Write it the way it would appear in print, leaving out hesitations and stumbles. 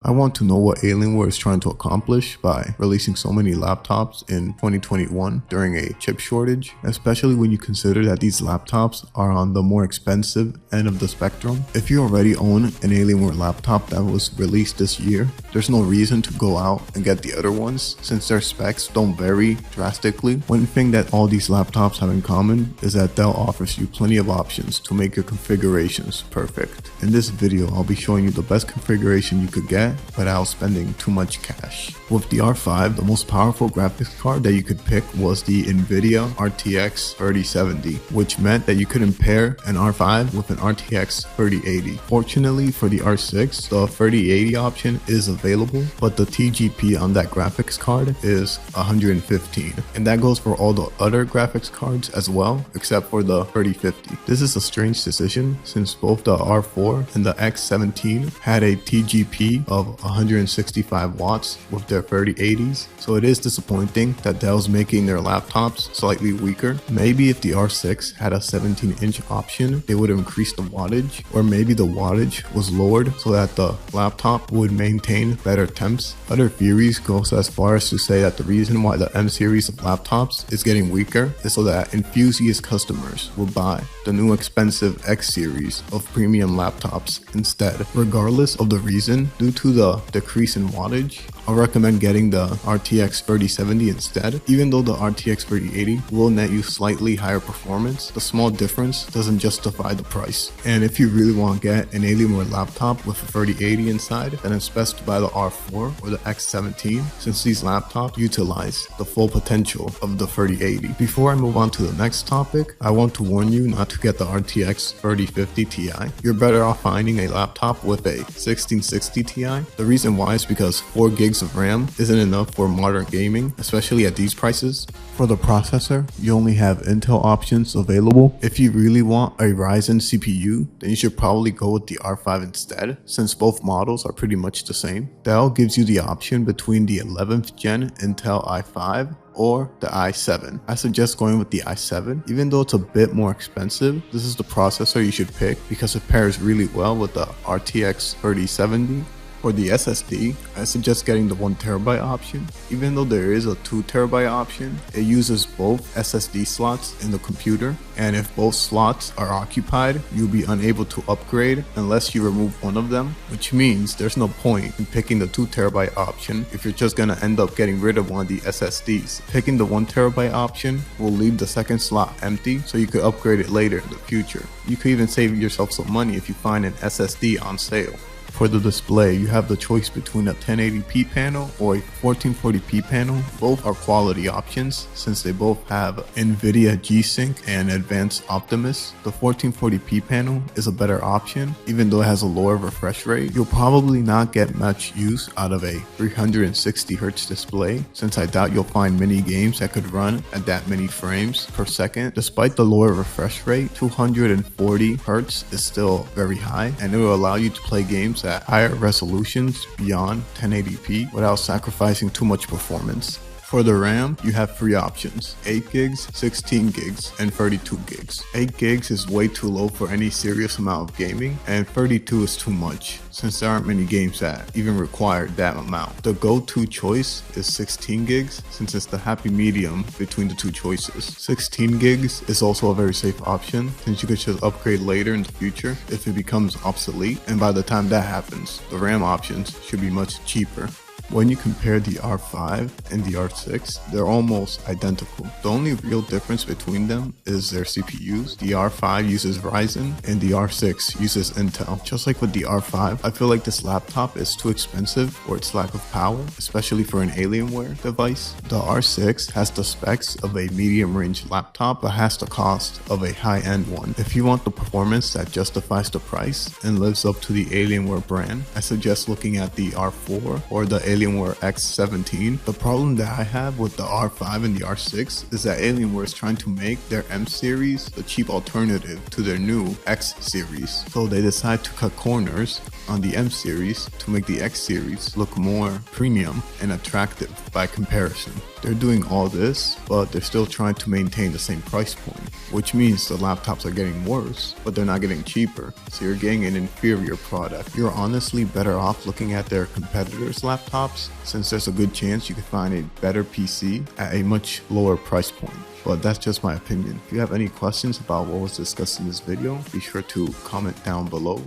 I want to know what Alienware is trying to accomplish by releasing so many laptops in 2021 during a chip shortage, especially when you consider that these laptops are on the more expensive end of the spectrum. If you already own an Alienware laptop that was released this year, there's no reason to go out and get the other ones since their specs don't vary drastically. One thing that all these laptops have in common is that Dell offers you plenty of options to make your configurations perfect. In this video, I'll be showing you the best configuration you could get without spending too much cash. With the R5, the most powerful graphics card that you could pick was the NVIDIA RTX 3070, which meant that you couldn't pair an R5 with an RTX 3080. Fortunately for the R6, the 3080 option is available, but the TGP on that graphics card is 115, and that goes for all the other graphics cards as well, except for the 3050. This is a strange decision since both the R4 and the X17 had a TGP of 165 watts with their 3080s, so it is disappointing that Dell's making their laptops slightly weaker. Maybe if the R6 had a 17-inch option, they would increase the wattage, or maybe the wattage was lowered so that the laptop would maintain better temps. Other theories goes as far as to say that the reason why the M series of laptops is getting weaker is so that enthusiast customers will buy the new expensive X series of premium laptops instead. Regardless of the reason, due to the decrease in wattage, I'll recommend getting the RTX 3070 instead. Even though the RTX 3080 will net you slightly higher performance, the small difference doesn't justify the price. And if you really want to get an Alienware laptop with a 3080 inside, then it's best to buy the R4 or the X17 since these laptops utilize the full potential of the 3080. Before I move on to the next topic, I want to warn you not to get the RTX 3050 Ti. You're better off finding a laptop with a 1660 Ti. The reason why is because 4 gigs of RAM isn't enough for modern gaming, especially at these prices. For the processor, you only have Intel options available. If you really want a Ryzen CPU, then you should probably go with the R5 instead, since both models are pretty much the same. Dell gives you the option between the 11th gen Intel i5 or the i7. I suggest going with the i7. Even though it's a bit more expensive, this is the processor you should pick because it pairs really well with the RTX 3070. For the SSD, I suggest getting the 1TB option. Even though there is a 2TB option, it uses both SSD slots in the computer, and if both slots are occupied, you'll be unable to upgrade unless you remove one of them, which means there's no point in picking the 2TB option if you're just gonna end up getting rid of one of the SSDs. Picking the 1TB option will leave the second slot empty, so you could upgrade it later in the future. You could even save yourself some money if you find an SSD on sale. For the display, you have the choice between a 1080p panel or a 1440p panel. Both are quality options since they both have NVIDIA G-Sync and Advanced Optimus. The 1440p panel is a better option, even though it has a lower refresh rate. You'll probably not get much use out of a 360Hz display since I doubt you'll find many games that could run at that many frames per second. Despite the lower refresh rate, 240Hz is still very high, and it will allow you to play games at higher resolutions beyond 1080p without sacrificing too much performance. For the RAM, you have 3 options: 8 gigs, 16 gigs, and 32 gigs. 8 gigs is way too low for any serious amount of gaming, and 32 is too much, since there aren't many games that even require that amount. The go-to choice is 16 gigs, since it's the happy medium between the two choices. 16 gigs is also a very safe option, since you could just upgrade later in the future if it becomes obsolete, and by the time that happens, the RAM options should be much cheaper. When you compare the R5 and the R6, they're almost identical. The only real difference between them is their CPUs. The R5 uses Ryzen and the R6 uses Intel. Just like with the R5, I feel like this laptop is too expensive for its lack of power, especially for an Alienware device. The R6 has the specs of a medium-range laptop, but has the cost of a high-end one. If you want the performance that justifies the price and lives up to the Alienware brand, I suggest looking at the R4 or the Alienware X17. The problem that I have with the R5 and the R6 is that Alienware is trying to make their M series the cheap alternative to their new X series. So they decide to cut corners on the M series to make the X series look more premium and attractive by comparison. They're doing all this, but they're still trying to maintain the same price point, which means the laptops are getting worse, but they're not getting cheaper, so you're getting an inferior product. You're honestly better off looking at their competitors' laptops, since there's a good chance you could find a better PC at a much lower price point. But that's just my opinion. If you have any questions about what was discussed in this video, be sure to comment down below.